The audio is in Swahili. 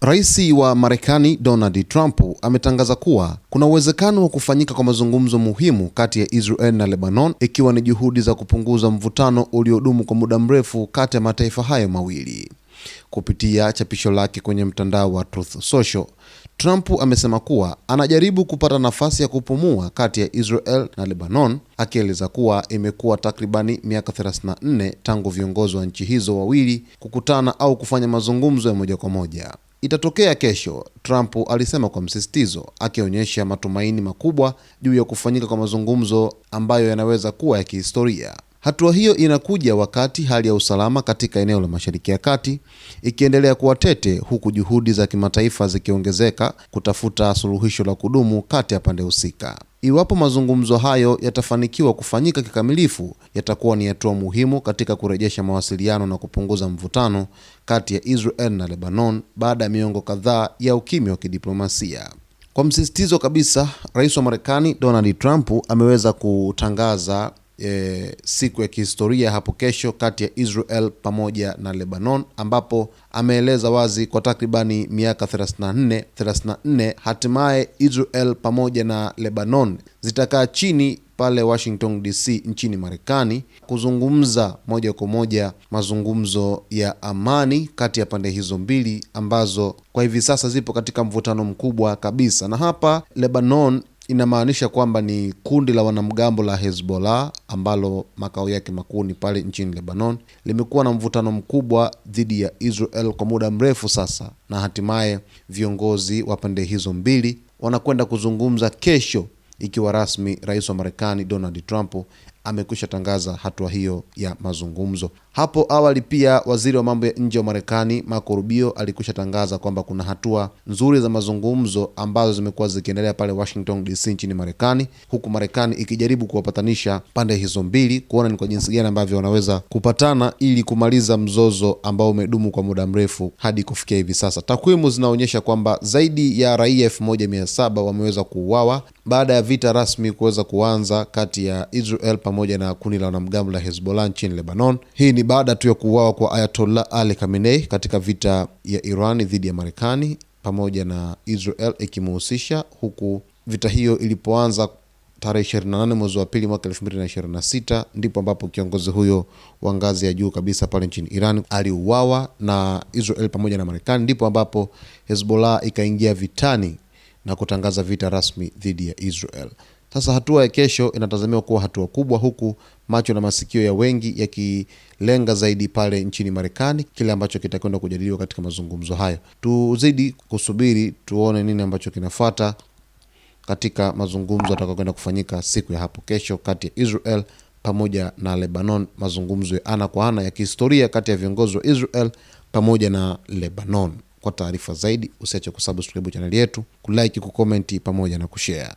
Rais wa Marekani Donald Trump ametangaza kuwa kuna uwezekano wa kufanyika kwa mazungumzo muhimu kati ya Israel na Lebanon, ikiwa ni juhudi za kupunguza mvutano uliodumu kwa muda mrefu kati ya mataifa hayo mawili. Kupitia chapisho lake kwenye mtandao wa Truth Social, Trump amesema kuwa anajaribu kupata nafasi ya kupumua kati ya Israel na Lebanon, akieleza kuwa imekuwa takribani miaka 34 tangu viongozi wa nchi hizo wawili kukutana au kufanya mazungumzo ya moja kwa moja. Itatokea kesho, Trump alisema kwa msisitizo, akionyesha matumaini makubwa juu ya kufanyika kwa mazungumzo ambayo yanaweza kuwa ya kihistoria. Hatua hiyo inakuja wakati hali ya usalama katika eneo la Mashariki ya Kati ikiendelea kuwa tete, huku juhudi za kimataifa zikiongezeka kutafuta suluhisho la kudumu kati ya pande husika. Iwapo mazungumzo hayo yatafanikiwa kufanyika kikamilifu, yatakuwa ni hatua muhimu katika kurejesha mawasiliano na kupunguza mvutano kati ya Israel na Lebanon baada ya miongo kadhaa ya ukimya wa kidiplomasia. Kwa msisitizo kabisa, Rais wa Marekani Donald Trump ameweza kutangaza siku ya kihistoria hapo kesho kati ya Israel pamoja na Lebanon, ambapo ameeleza wazi kwa takribani miaka 34 hatimaye Israel pamoja na Lebanon zitakaa chini pale Washington DC nchini Marekani kuzungumza moja kwa moja mazungumzo ya amani kati ya pande hizo mbili ambazo kwa hivi sasa zipo katika mvutano mkubwa kabisa. Na hapa Lebanon inamaanisha kwamba ni kundi la wanamgambo la Hezbollah ambalo makao yake makuu ni pale nchini Lebanon. Limekuwa na mvutano mkubwa dhidi ya Israel kwa muda mrefu sasa, na hatimaye viongozi wa pande hizo mbili wanakwenda kuzungumza kesho, ikiwa rasmi Rais wa Marekani Donald Trump amekwisha tangaza hatua hiyo ya mazungumzo. Hapo awali pia waziri wa mambo ya nje wa Marekani Marco Rubio alikwisha tangaza kwamba kuna hatua nzuri za mazungumzo ambazo zimekuwa zikiendelea pale Washington DC nchini Marekani, huku Marekani ikijaribu kuwapatanisha pande hizo mbili kuona ni kwa jinsi gani ambavyo wanaweza kupatana ili kumaliza mzozo ambao umedumu kwa muda mrefu hadi kufikia hivi sasa. Takwimu zinaonyesha kwamba zaidi ya raia 1700 wameweza kuuawa baada ya vita rasmi kuweza kuanza kati ya Israel pamoja na kundi la wanamgambo la Hezbollah nchini Lebanon. Hii ni baada tu ya kuuawa kwa Ayatollah Ali Khamenei katika vita ya Iran dhidi ya Marekani pamoja na Israel ikimhusisha, huku vita hiyo ilipoanza tarehe 28 mwezi wa pili mwaka 2026, ndipo ambapo kiongozi huyo wa ngazi ya juu kabisa pale nchini Iran aliuawa na Israel pamoja na Marekani, ndipo ambapo Hezbollah ikaingia vitani na kutangaza vita rasmi dhidi ya Israel. Sasa hatua ya kesho inatazamiwa kuwa hatua kubwa, huku macho na masikio ya wengi yakilenga zaidi pale nchini Marekani, kile ambacho kitakwenda kujadiliwa katika mazungumzo hayo. Tuzidi kusubiri tuone nini ambacho kinafuata katika mazungumzo yatakayokwenda kufanyika siku ya hapo kesho kati ya Israel pamoja na Lebanon, mazungumzo ya ana kwa ana ya kihistoria kati ya viongozi wa Israel pamoja na Lebanon. Kwa taarifa zaidi usiache kusubscribe channel yetu, kulike, kucomment pamoja na kushare.